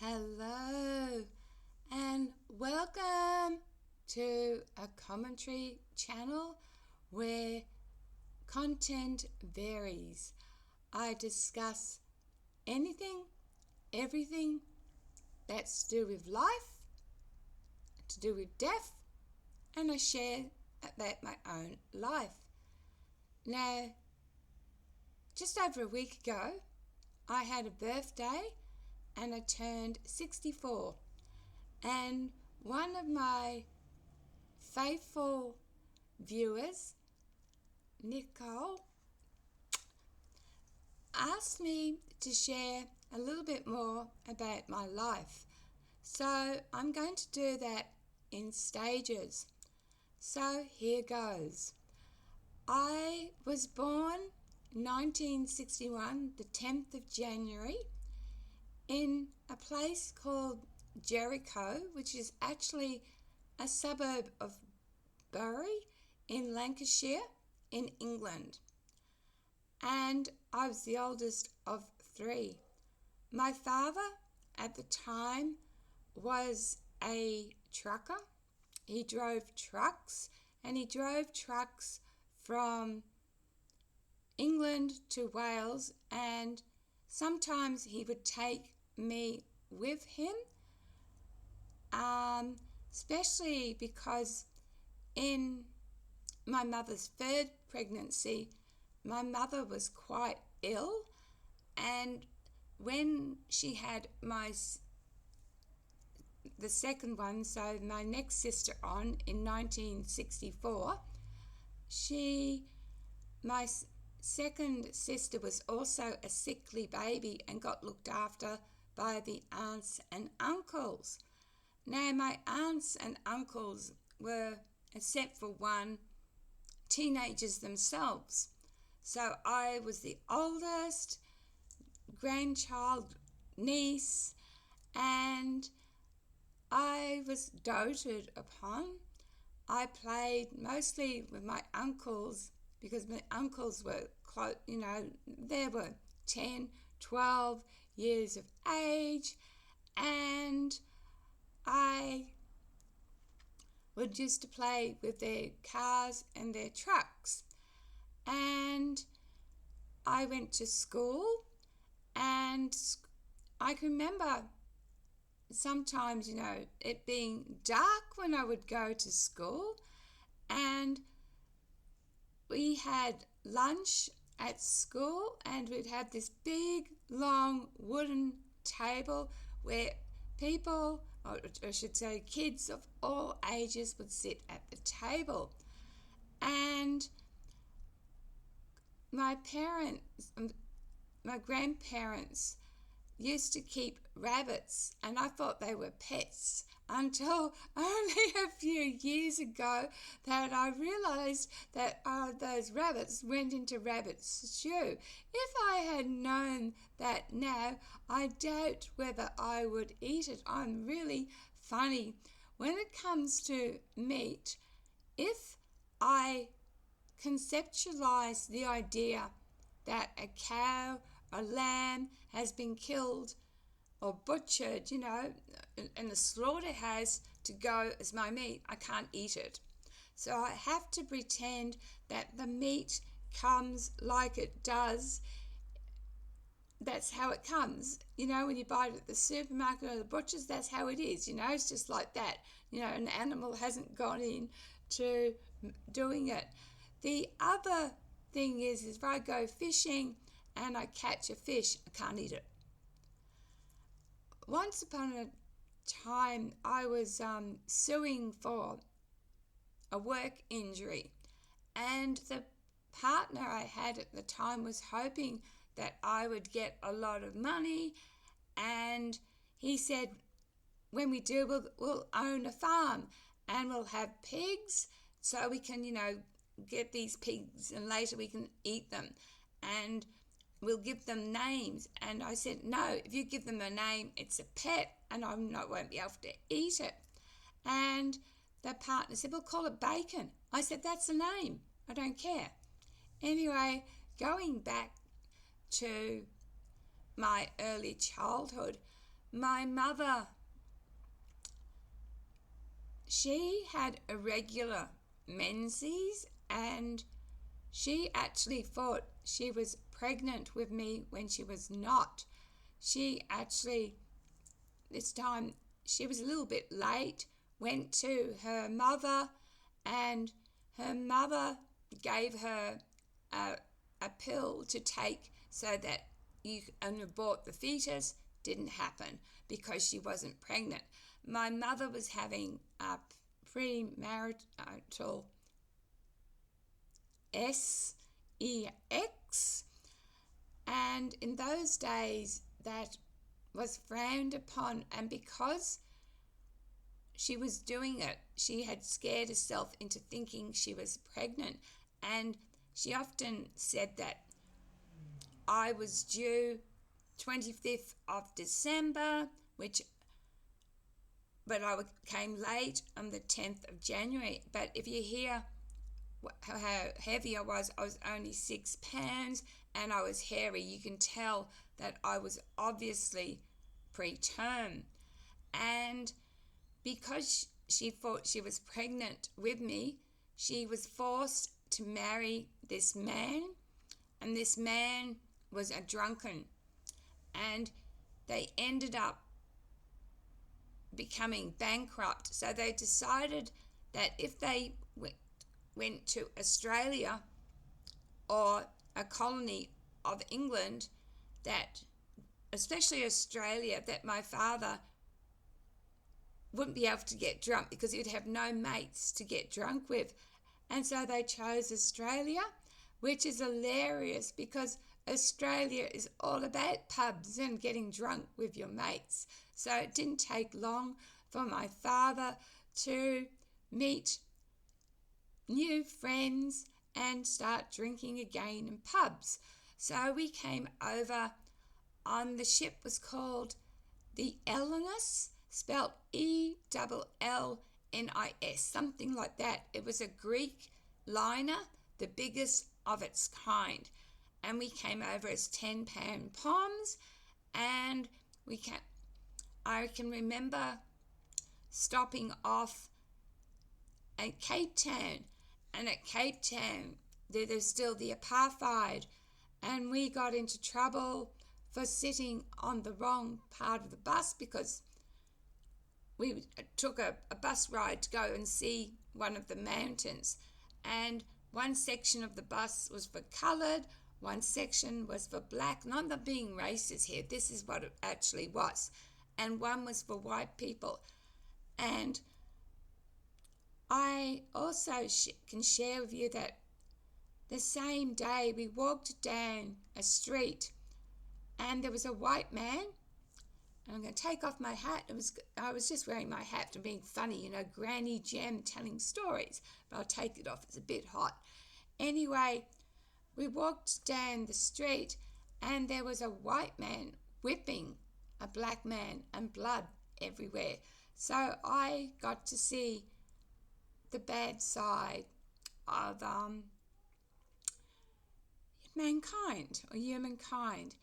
Hello and welcome to a commentary channel where content varies. I discuss anything, everything that's to do with life, to do with death, and I share about my own life. Now, just over a week ago, I had a birthday and I turned 64. And one of my faithful viewers, Nicole, asked me to share a little bit more about my life. So I'm going to do that in stages. So here goes. I was born 1961, the 10th of January, in a place called Jericho, which is actually a suburb of Bury in Lancashire in England. And I was the oldest of three. My father at the time was a trucker. He drove trucks, and he drove trucks from England to Wales, and sometimes he would take me with him, especially because in my mother's third pregnancy, my mother was quite ill, and when she had the second one, so my next sister on in 1964, my second sister was also a sickly baby and got looked after by the aunts and uncles. Now, my aunts and uncles were, except for one, teenagers themselves. So I was the oldest grandchild, niece, and I was doted upon. I played mostly with my uncles because my uncles were close, they were 10, 12 years of age, and I would used to play with their cars and their trucks. And I went to school, and I can remember sometimes, it being dark when I would go to school, and we had lunch at school, and we'd have this big, long wooden table where people, or I should say kids of all ages, would sit at the table. And my grandparents used to keep rabbits, and I thought they were pets until only a few years ago that I realised that those rabbits went into rabbit stew. If I had known that now, I doubt whether I would eat it. I'm really funny. When it comes to meat, if I conceptualise the idea that a cow, a lamb has been killed or butchered, and the slaughterhouse to go as my meat, I can't eat it. So I have to pretend that the meat comes like it does. That's how it comes. When you buy it at the supermarket or the butcher's, that's how it is. It's just like that. An animal hasn't gone in to doing it. The other thing is if I go fishing and I catch a fish, I can't eat it. Once upon a time, I was suing for a work injury, and the partner I had at the time was hoping that I would get a lot of money, and he said, when we do, we'll own a farm and we'll have pigs so we can, get these pigs and later we can eat them, and we'll give them names. And I said, no, if you give them a name, it's a pet and I won't be able to eat it. And the partner said, we'll call it Bacon. I said, that's a name. I don't care. Anyway, going back to my early childhood, my mother, she had irregular menses, and she actually thought she was pregnant with me when she was not. She actually, this time, she was a little bit late, went to her mother, and her mother gave her a pill to take so that an abort the fetus didn't happen because she wasn't pregnant. My mother was having a premarital sex, and in those days that was frowned upon, and because she was doing it, she had scared herself into thinking she was pregnant, and she often said that I was due 25th of December, but I came late on the 10th of January. But if you hear how heavy I was only 6 pounds, and I was hairy. You can tell that I was obviously preterm. And because she thought she was pregnant with me, she was forced to marry this man, and this man was a drunken, and they ended up becoming bankrupt. So they decided that if they went to Australia or a colony of England, that especially Australia, that my father wouldn't be able to get drunk because he'd have no mates to get drunk with. And so they chose Australia, which is hilarious because Australia is all about pubs and getting drunk with your mates. So it didn't take long for my father to meet new friends and start drinking again in pubs. So we came over on the ship was called the Ellenis, spelled Ellnis, something like that. It was a Greek liner, the biggest of its kind. And we came over as 10-pound poms, and I can remember stopping off at Cape Town, and at Cape Town there's still the apartheid, and we got into trouble for sitting on the wrong part of the bus because we took a bus ride to go and see one of the mountains, and one section of the bus was for coloured, one section was for black. Not that being racist here, this is what it actually was, and one was for white people. And I also can share with you that the same day we walked down a street and there was a white man. And I'm going to take off my hat. I was just wearing my hat and being funny, Granny Jem telling stories. But I'll take it off. It's a bit hot. Anyway, we walked down the street and there was a white man whipping a black man and blood everywhere. So I got to see the bad side of mankind or humankind.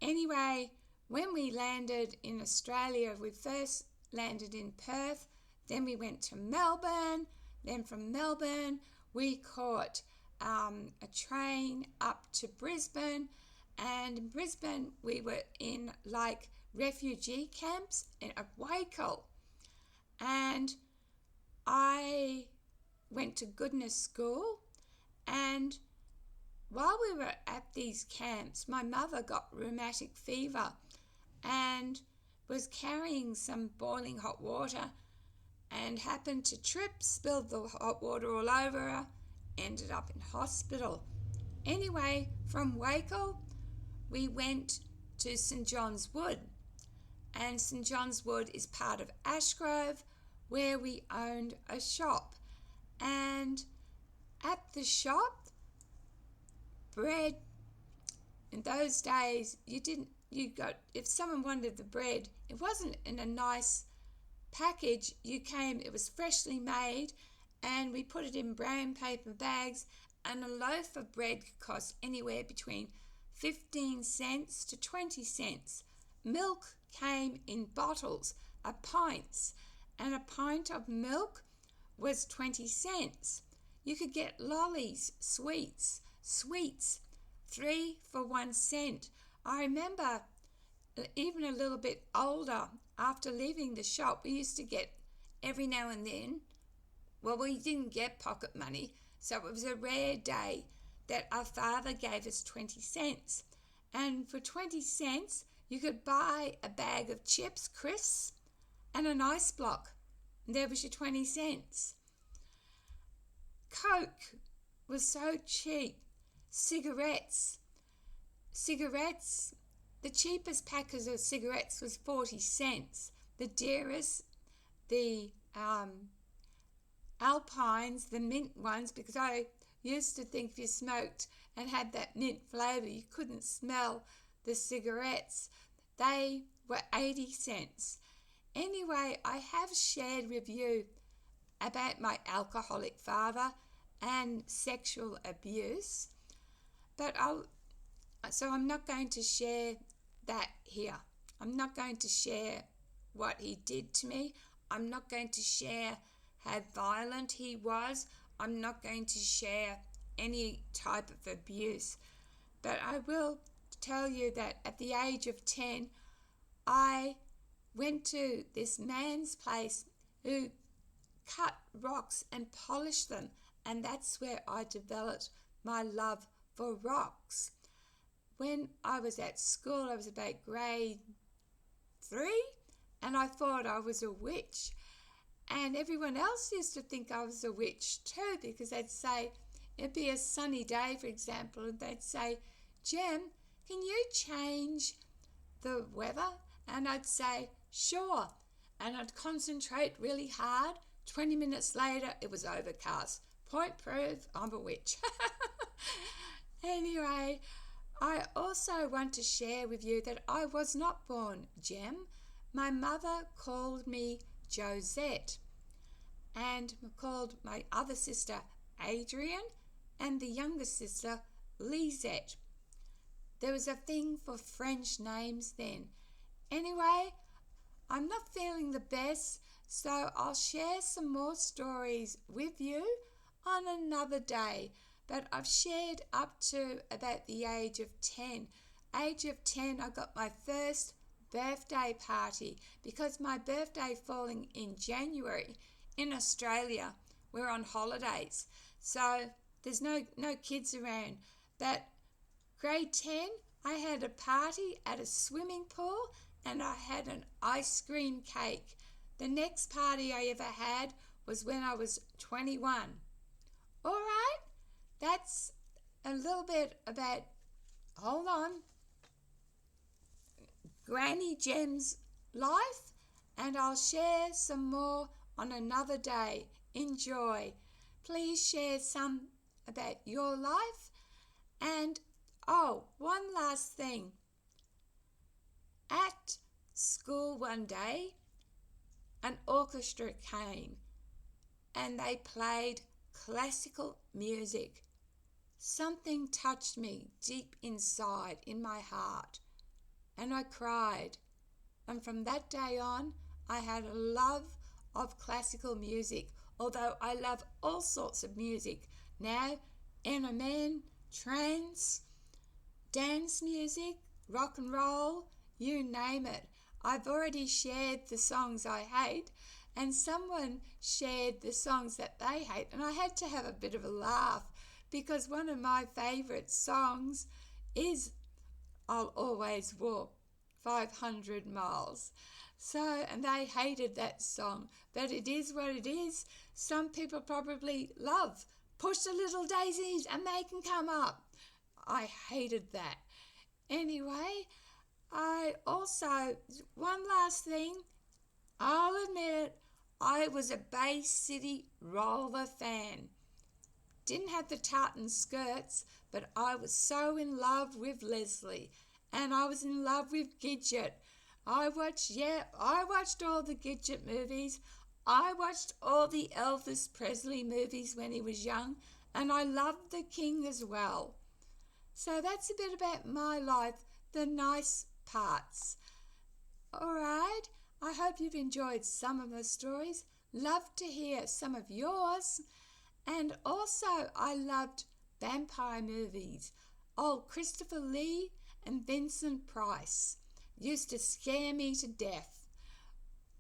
Anyway, when we landed in Australia, we first landed in Perth, then we went to Melbourne, then from Melbourne we caught a train up to Brisbane, and in Brisbane we were in like refugee camps at Waco, and I went to Goodness School, and while we were at these camps, my mother got rheumatic fever and was carrying some boiling hot water and happened to trip, spilled the hot water all over her, ended up in hospital. Anyway, from Waco, we went to St John's Wood, and St John's Wood is part of Ashgrove, where we owned a shop. And at the shop, bread, in those days, if someone wanted the bread, it wasn't in a nice package. It was freshly made, and we put it in brown paper bags, and a loaf of bread could cost anywhere between 15 cents to 20 cents. Milk came in bottles, pints, and a pint of milk was 20 cents. You could get lollies, sweets, 3 for 1 cent. I remember even a little bit older, after leaving the shop, we used to get every now and then, well, we didn't get pocket money, so it was a rare day that our father gave us 20 cents. And for 20 cents, you could buy a bag of chips, crisps, and an ice block. And there was your 20 cents. Coke was so cheap. Cigarettes, the cheapest packets of cigarettes was 40 cents. The dearest, the Alpines, the mint ones, because I used to think if you smoked and had that mint flavour, you couldn't smell the cigarettes. They were 80 cents. Anyway, I have shared with you about my alcoholic father and sexual abuse, but I'm not going to share that here. I'm not going to share what he did to me. I'm not going to share how violent he was. I'm not going to share any type of abuse. But I will tell you that at the age of 10, I went to this man's place who cut rocks and polished them, and that's where I developed my love for rocks. When I was at school, I was about grade 3, and I thought I was a witch. And everyone else used to think I was a witch too, because they'd say, it'd be a sunny day, for example, and they'd say, Jem, can you change the weather? And I'd say, sure. And I'd concentrate really hard. 20 minutes later, it was overcast. Point proved, I'm a witch. Anyway, I also want to share with you that I was not born Jem. My mother called me Josette and called my other sister Adrian and the younger sister Lisette. There was a thing for French names then. Anyway, I'm not feeling the best, so I'll share some more stories with you on another day. But I've shared up to about the age of 10. Age of 10, I got my first birthday party, because my birthday falling in January in Australia, we're on holidays, so there's no kids around. But grade 10, I had a party at a swimming pool and I had an ice cream cake. The next party I ever had was when I was 21. All right, that's a little bit about, hold on, Granny Jem's life, and I'll share some more on another day. Enjoy. Please share some about your life. And one last thing. At school one day, an orchestra came and they played classical music. Something touched me deep inside in my heart, and I cried. And from that day on, I had a love of classical music, although I love all sorts of music now. Entertainment, trance, dance music, rock and roll, you name it. I've already shared the songs I hate, and someone shared the songs that they hate, and I had to have a bit of a laugh, because one of my favourite songs is I'll Always Walk 500 Miles. So, and they hated that song, but it is what it is. Some people probably love Push the Little Daisies and They Can Come Up. I hated that. Anyway, I also, one last thing, I'll admit it, I was a Bay City Roller fan. Didn't have the tartan skirts, but I was so in love with Leslie, and I was in love with Gidget. I watched all the Gidget movies. I watched all the Elvis Presley movies when he was young, and I loved the King as well. So that's a bit about my life, the nice parts. All right, I hope you've enjoyed some of my stories. Love to hear some of yours. And also, I loved vampire movies. Old Christopher Lee and Vincent Price used to scare me to death.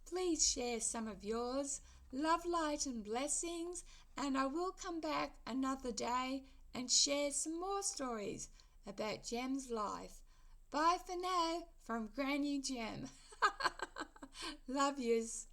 Please share some of yours. Love, light, and blessings. And I will come back another day and share some more stories about Gem's life. Bye for now from Granny Gem. Love yous.